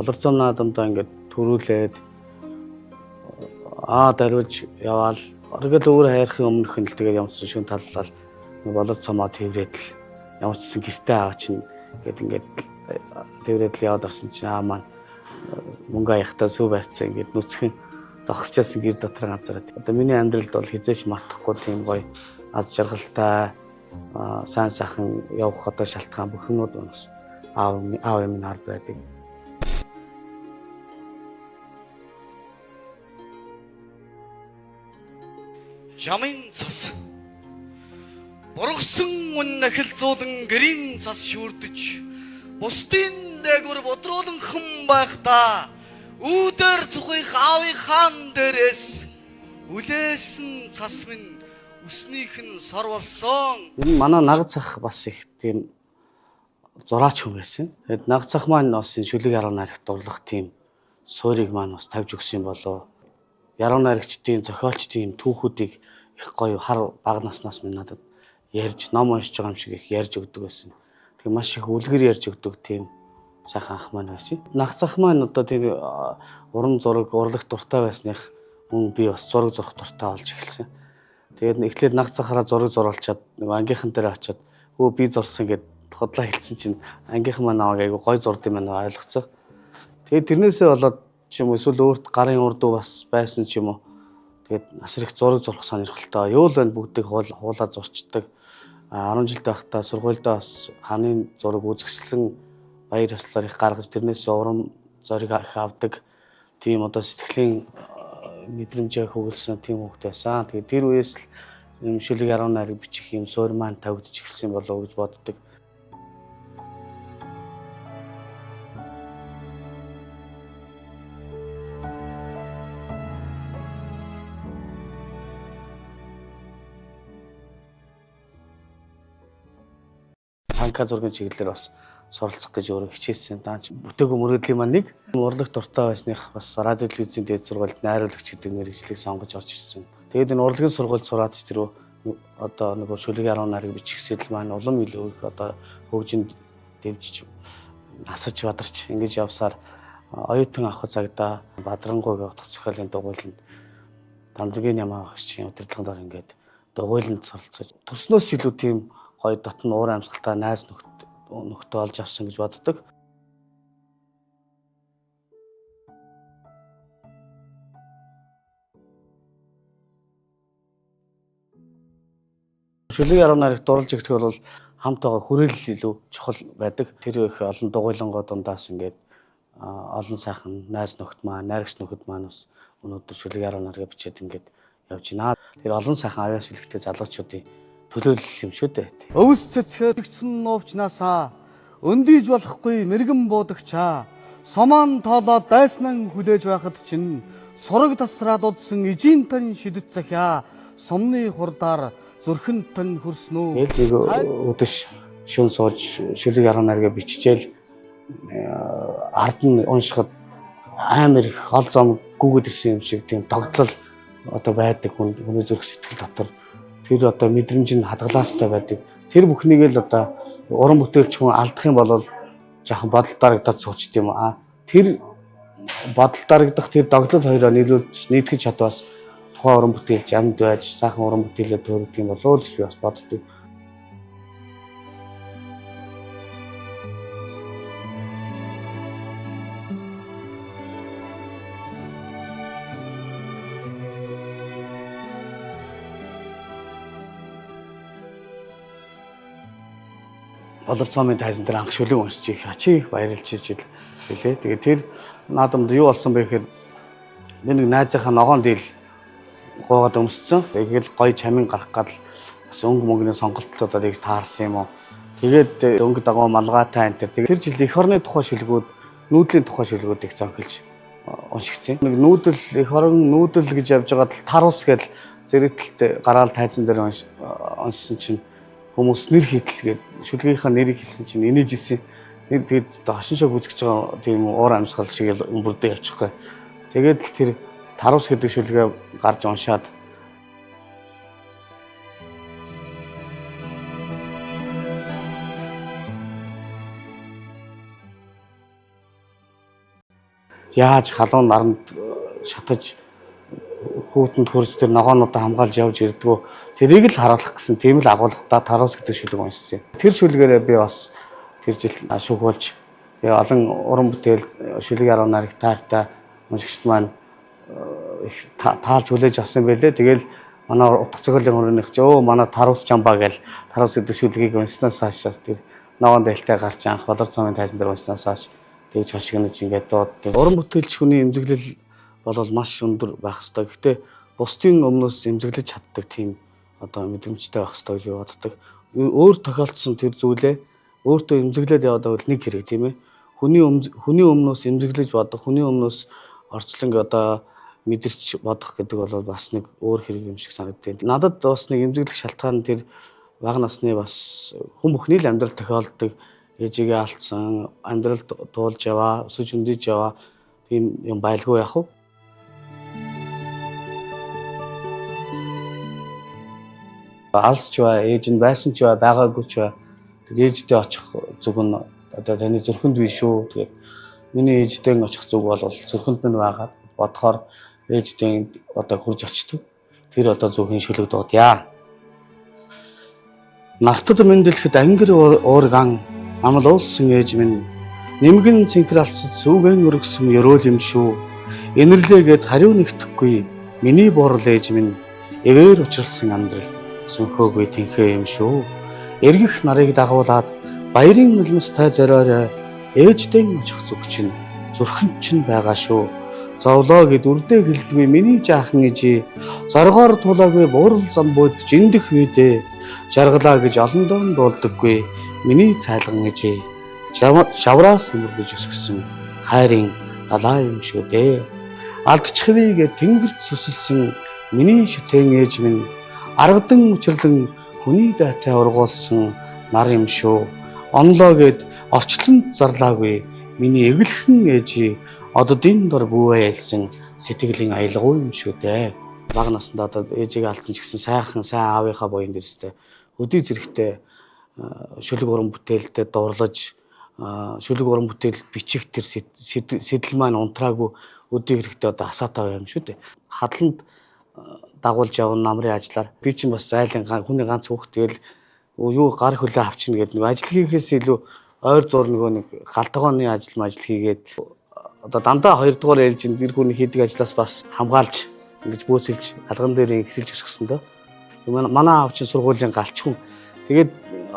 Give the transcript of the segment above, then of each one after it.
болорцоо наадамдаа ингээд төрүүлээд даруйж яваал оргил өөр хайрхын өмнөх нь л тэгээд ямцсан шүн таллал болорцоо тэрвэрэд л ямцсан гэртээ аваа чинь ингээд тэрвэрэд л яваад орсон чинь маань мөнгө аяхтаа сүү барьцсан ингээд нүцгэн зогсчихсан гэр дотор ганцаараа. Одоо миний амьдралд бол хизээч мартахгүй тийм гоё аз жаргалтай сайн сайхан явах одоо шалтгаан бүхнүүд бас аав минь ард байдаг. Жамын цас бургасан үн нахилцуулан гэрийн цас шүрдэж бусдын дээгүр бодрууланхан байхдаа үүдэр цухих аавынхан дээрээс үлээсэн цас минь үснийх нь сор болсон. Энэ манай нагцах бас их тийм зураач хүн байсан. Тэгэд нагцах маань бас шүлэг яруу найрагт дурлах тийм суурийг маань бас тавьж өгсөн болоо. Яруу найрагчдын зохиолчдын түүхүүдийг их гоё хар бага наснаас минь надад ярьж ном уншиж байгаа юм шиг их ярьж өгдөг байсан. Тэгээ маш их үлгэр ярьж өгдөг тийм сайхан ах маань байсан. Нагцах маань одоо тийм уран зураг урлах дуртай байсных мөн би бас зураг зурх дуртай болж эхэлсэн. Тэгээд эхлээд нагцахаараа зураг зуруулчаад ангийнхан дээр очиод би зурсан гэд хотлоо хэлсэн чинь ангийнхан маань намайг айгу гоё зурд юм байна ойлгоцоо. Тэгээд тэрнээсээ болоод ч юм уу эсвэл өөрт гарын урд бас байсан ч юм уу. Тэгээд асар их зураг зурх сонирхолтой. Юу л байна бүгдийг хуулаад зурчдаг. 10 жилдээ байхдаа сургуульдаа бас хааны зураг үзэсгэлэн баяр ёслолоор их гаргаж тэрнээсээ урам зориг их авдаг. Тийм одоо сэтгэлийн мэдрэмжээ хөвөлсөн тийм хүүхэд байсан. Тэгээд тэр үеэс л юм шүлэг яруу найраг бичих юм суурь маань тавигдж эхэлсэн болов гэж боддог. Танка зургийн чиглэлээр бас суралцах гэж өөрөө хичээсэн. Даач бүтээгүү мөрөөдлийн маань нэг урлаг дуртай байсных бас радио телевизийн дээд сургуульд найруулагч гэдэг мэргэжлийг сонгож орж ирсэн. Тэгээд энэ урлагийн сургуульд сураад ч тэр одоо нөгөө шүлэг яруу найраг бичих сэдэл маань улам илүү их одоо хөгжинд дэвжиж насаж бадарч ингэж явсаар оюутан авах цагта Бадрангуйг утга зохиолын дугуйланд Данзагийн ямаа багшийн удирдлагын дор ингээд дугуйланд суралцаж төрснөөс илүү тийм гоё дотн уур амьсгалтай найз нөхдөд олж авсан гэж боддог. Шүлэг яруу найрагт дурлж игдэх бол хамт байгаа хүрээлэл илүү чухал байдаг. Тэр их олон дугуйлангоо дундаас ингээд олон сайхан найз нөхд маань, найрагч нөхд маань бас өнөөдөр шүлэг яруу найраг бичээд ингээд явж байна. Тэр олон сайхан авиас бэлгтэй залуучуудын төлөөлөл юм шүү дээ. Өвс цэцгэдэгсэн нуувчнаасаа өндийж болохгүй мэрэгэн буудагчаа сомаан тоолоод дайснан хүлээж байхад чинь сураг тасраад удсан ижийн тань шидэт захиа сумны хурдаар зүрхэн тань хөрснөө. Нэг өдөш шүн сууж шүлэг яруу найраг биччихэл ард нь уншихад амар их хол зам гүгэд ирсэн юм шиг тийм тогтлол одоо байдаг хүний зүрх сэтгэл дотор. Тэр одоо мэдрэмж нь хадгалаастай байдаг. Тэр бүхнийг л одоо уран бүтээлч хүн алдах юм бол жоохон бодол дарагдаад суучт юм аа. Тэр бодол дарагдах тэр доглол хоёроо нийлүүлж нийтгэж чадвас тухайн уран бүтээлч амьд байж сайхан уран бүтээлээ төрүүлдэг юм болоо л би бас боддог. Болорцоомын тайзан дээр анх шүлэг уншиж их ачи их баярлж ирж билээ. Тэгээд тэр наадамд юу болсон бэ гэхээр би нэг найзынхаа ногоон дийл гоогаад өмсцөн. Тэгээд гоё чамин гарах гал бас өнгө мөнгөний сонголтуудад их таарсан юм уу. Тэгээд өнгө дагуу малгайтай энэ тэр жил эх орны тухай шүлгүүд, нүүдлийн тухай шүлгүүд их зонхилж уншигдсан. Нэг нүүдэл эх орон нүүдэл гэж явж байгаа тал тарус гэж зэрэгтэлтэй гараал тайзан дээр уншсан чинь хүмүүс нэр хийтэлгээд шүлгийнхаа нэрийг хэлсэн чинь инээж исэн. Нэр тэгээд хошин шог үзэж байгаа тийм уур амьсгал шиг бүрдээ явчихгүй. Тэгээд л тэр тарус гэдэг шүлгээ гарч уншаад яаж халуун наранд шатаж хүүтэнд хөрж тэр ногоонуудаа хамгаалж явж ирдгүү тэрийг л харуулах гэсэн тийм л агуулгатай Таруус гэдэг шүлэг уншсан. Тэр шүлгээрээ би бас тэр жил шүүхүүлж тэгээ олон уран бүтээл шүлэг 10 нарыг таартай уншигчд маань их таалж хүлээж авсан байлээ. Тэгэл манай утга зохиолын хөрөөнийх ч манай Таруус Чамба гэж Таруус гэдэг шүлгийг уншсанаас хойш тэр ногоон дэлтэй гарч анх болор цомын тайзан дээр уншсанаас хойш тэгж хошигнож ингээд дууд. Уран бүтээлч хүний эмзэглэл бол маш өндөр байх ёстой. Гэхдээ бусдын өмнөөс эмзэглэж чаддаг тийм одоо мэдрэмжтэй байх ёстой гэж боддог. Өөр тохиолдсон тэр зүйлээ өөртөө эмзэглээд яваад байвал нэг хэрэг тийм ээ. Хүний өмнөөс эмзэглэж бодох, хүний өмнөөс орчлон одоо мэдэрч бодох гэдэг бол бас нэг өөр хэрэг юм шиг санагдав. Надад бас нэг эмзэглэх шалтгаан тэр бага насны бас хүн бүхний л амьдрал тохиолддог ээжигээ алдсан, амьдрал туулж яваа, өсөж өндөж яваа тийм юм байлгүй яах вэ? Алсч бай, ээж нь байсан ч бай, байгаагүй ч бай. Тэр ээжтэй очих зүг нь одоо таны зүрхэнд биш шүү. Тэгээд миний ээжтэй очих зүг бол зүрхэнд минь байгаад бодохоор ээжтэй одоо хурж очдөг. Тэр одоо зөвхөн шүлэг дуудъя. Нартад мэндэлхэд ангир уурган амал уулсан ээж минь нэмгэн цэнхэр алсад сүүгэн өргсөн ёроол юм шүү. Инэрлээгээд хариу нэгтгэхгүй миний бурал ээж минь эвээр учрсан амьдрал сүнхөөгүй тэнхээ юм шүү. Эргэх нарыг дагуулад баярын нулимстай зориорой ээжтэй очих зүг чинь зүрхэнд чинь байгаа шүү. Зовлоо гэд үрдээ хэлдэггүй миний жаахан ээжээ зоргоор тулаагүй буурал зам бодж эндэх үедээ жаргалаа гэж олондоо дуулдаггүй миний цайлган ээжээ шавраас нүрдэж өсгсөн хайрын далаа юм шүү дээ. Алдчихвээ тэнгэрт сүсэлсэн миний шүтэн ээж минь аргадан учирлан хүний дайтай ургуулсан нар юм шүү. Онлоо гэд орчлонд зарлаагүй миний эглэхэн ээжээ ододын дор бүүвэ ялсан сэтгэлийн аялгау юм шүү дээ. Бага насндаа одоо ээжигээ алдсан ч гэсэн сайн аавынхаа буян дээрстэй өдий зэрэгтэй шүлэг уран бүтээлтэй дурлаж шүлэг уран бүтээл бичих тэр сэтэл маань унтраагүй өдий хэрэгтэй одоо асаатай юм шүү дээ. Хадланд дагуулж явна намрын ажлаар би чинь бас айлын хүний ганц хүүхд тэгэл юу гар хөлөө авчна гэдэг нэг ажил хийхээс илүү ойр зур нэг галтгооны ажил хийгээд одоо дандаа 2 дугаар ээлжинд тэр хүний хийдэг ажлаас бас хамгаалж ингэж бөөсөлж алган дээр эхэлж өсгсөн дөө. Манай аав чинь сургуулийн галч хүн. Тэгээд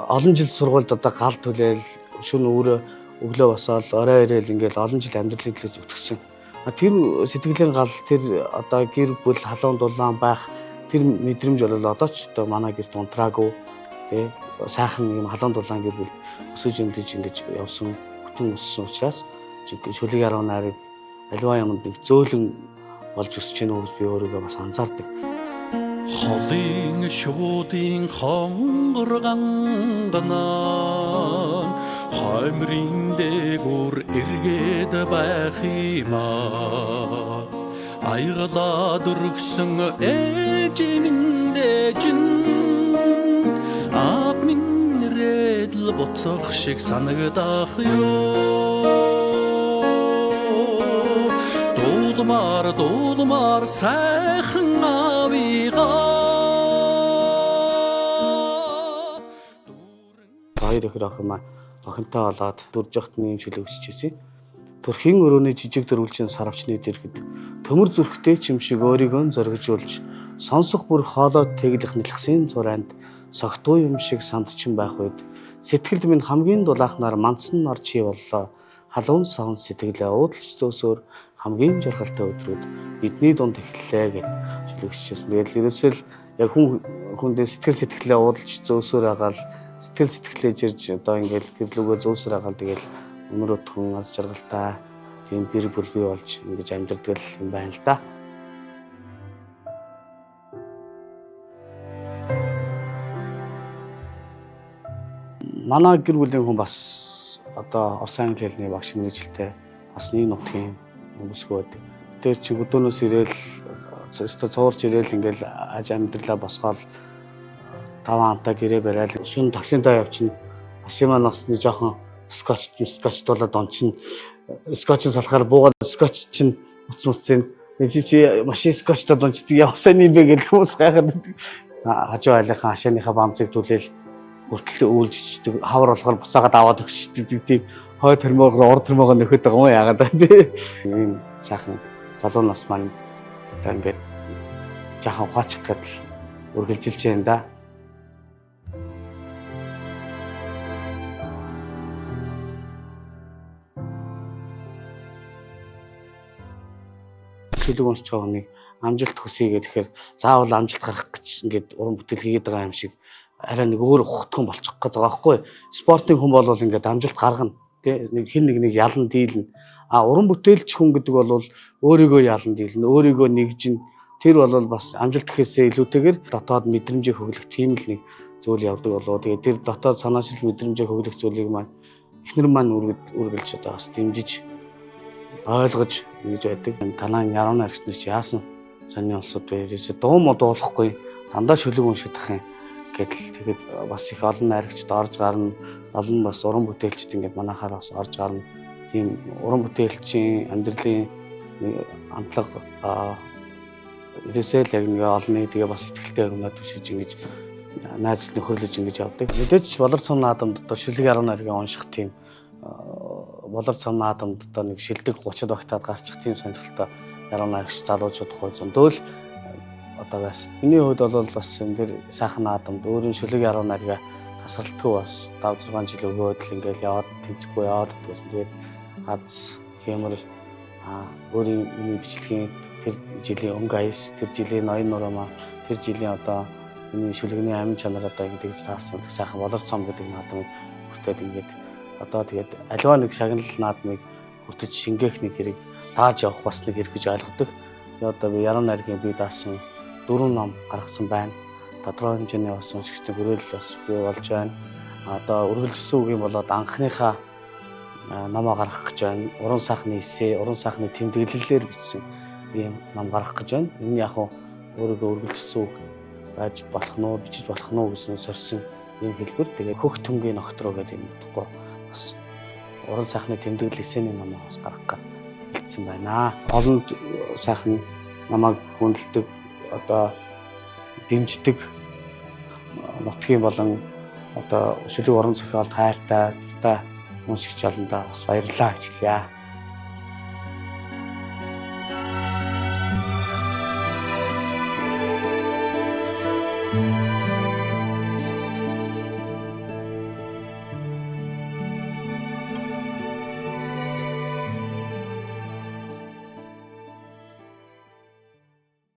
олон жил сургуульд одоо гал түлээл шөнө өөрөө өглөө босоод орой ирээл ингээл олон жил амьдралыг л зүтгэсэн. Тэр сэтгэлийн гал тэр одоо гэр бүл халуун дулаан байх тэр мэдрэмж бол одоо ч одоо манай гэрт унтраагүй тий сайхан юм халуун дулаан гэр бүл өсөж өмдөж ингэж явсан бүтэн өссөн учраас шүлэг 10 нарыг аливаа юмд нэг зөөлөн болж өсөж гэнэ гэж би өөрийгөө бас анзаардаг. Холын шуудын хонгорганганаа хаймрын дээгүр эргээд байх юмаа айгалаад өргсөн ээж минь дэжин ап минь рэдл боцох шиг санагдах ёо дуудмар сайхан авигаа хоёр ихэр охин маань охинтой болоод дөрж явахтны шүлэг өсчихсэн. Төрхийн өрөөний жижиг дөрвөлжин сарвчны дэргэд төмөр зүрхтэй ч юм шиг өөрийгөө зоригжуулж сонсох бүр хоолой тэглэх нэлхсийн зурайнд согтуу юм шиг сандчин байх үед сэтгэлд минь хамгийн дулаахнаар мандсан нар чи боллоо. Халуун савн сэтгэлээ уудлж зөөсөөр хамгийн жаргалтай өдрүүд бидний дунд эхэллээ гэж шүлэгчсэн. Тэгэл ерөөсөө л яг хүндээ сэтгэлээ уудлж зөөсөөр агаал сэтгэлээ жирж одоо ингээл гэрлүүгээ зөөсөр агаал тэгэл өнөр өтгөн аз жаргалтай тийм гэр бүл бий болж ингэж амьдардаг юм байна л да. Манай гэр бүлийн хүн бас одоо Орос англи хэлний багш мэргэжилтэй бас нэг нутгийн хүмүүсгөө. Тэр чи өдөөнөөс ирээл өстө цуурч ирээл ингээл аж амьдралаа босгоол 5 хамтаа гэрээ барайл шүн таксиндаа явчихна. Машин маань бас нэг жоохон скотчтуулаад ончин скотчын салахаар буугаад скотч чинь уцмуцсын чи машин скотчтой дунчдаг явсан юм бэ гэх хүмүүс гайхаад хажуу айлынхаа хашааныхаа бамцыг түлээл хүртэл үйлжчихдэг хавар болгоор буцаагаад аваад өгчдөг тийм хой термогоор ор термогоо нөхөд байгаа юм яагаад тийм ийм сайхан залуу нас маань одоо ингээд жаахан ухаачих гэдэл үргэлжилж байна да. Шүлэг уншиж байгаа хүнийг амжилт хүсье гэхээр заавал амжилт гарах гэж ингээд уран бүтээл хийгээд байгаа юм шиг арай нэг өөр ухтхан болчих гээд байгаа байхгүй. Спортын хүн бол ингээд амжилт гаргана. Тэ нэг хин нэг ялан дийлнэ. Уран бүтээлч хүн гэдэг бол өөрийгөө ялан дийлнэ, өөрийгөө нэгжин. Тэр бол бас амжилт гэхээсээ илүүтэйгээр дотоод мэдрэмжийг хөглөх тийм л нэг зүйл явдаг болоо. Тэгээ тэр дотоод санаачил мэдрэмжийг хөглөх зүйлийг маань эхнэр маань үргэлж одоо бас дэмжиж ойлгож ингэж байдаг. Танаа яруу найрагч нар чи яасан сонин улсууд вэ? Ерөөсөө дуу модуулахгүй дандаа шүлэг уншидах юм гэдэл тэгээд бас их олон найрагчд орж гарна. Олон бас уран бүтээлчд ингээд манайхаар бас орж гарна. Тийм уран бүтээлчийн амьдралын амтлага ерөөсөө л яг нэг олонний тэгээ бас ихтэй өрнөд түшиж ингэж найз нөхөрлөж ингэж явдаг. Мэдээж болор цом наадамд одоо шүлэг яруу найргийн унших тийм болор цом наадамд одоо нэг шилдэг 30 багтаад гарчих тийм сонирхолтой яруу найрагч залуучууд хой зөндөөл одоо бас миний хувьд бол бас энэ дэр сайхан наадамд өөрийн шүлэг яруу найргаа тасралтгүй бас 5-6 жил өгөөд л ингээл яваад тэнцэхгүй яваад гэсэн. Тэгээд аз хэмэр өөрийн миний бичлэгийн тэр жилийн өнгө аяс, тэр жилийн ноён нурамаа, тэр жилийн одоо миний шүлэгний амин чанар одоо ингэж таарсан сайхан болор цом гэдэг наадмыг хүртээд ингээд одоо тэгээд аливаа нэг шагналал наадмыг хүртэж шингээх нэг хэрэг тааж явах бас нэг хэрэг гэж ойлгодог. Тэгээд одоо би яруу найргийн бие даасан 4 ном гаргасан байна. Тодорхой хэмжээний бас уншигчдын хүрээлэл бас бий болж байна. Одоо үргэлжилсэн үг юм болоод анхныхаа номоо гаргах гэж байна. Уран сайхны эссе, уран сайхны тэмдэглэлээр бичсэн ийм ном гаргах гэж байна. Энэ яг өөрийгөө үргэлжилсэн үг байж болох нь уу, бичиж болох нь уу гэсэн сорьсон ийм хэлбэр. Тэгээд хөх түнгийн ногтроо гэдэг юм утгагүй бас уран сайхны тэмдэглэл эссений номоо бас гаргах гэж хэлсэн байна. Олон сайхан намайг хүндэлдэг одоо дэмждэг нутгийн болон одоо шүлэг уран зохиолд хайртай дуртай уншигч олондоо бас баярлалаа гэж хэлье.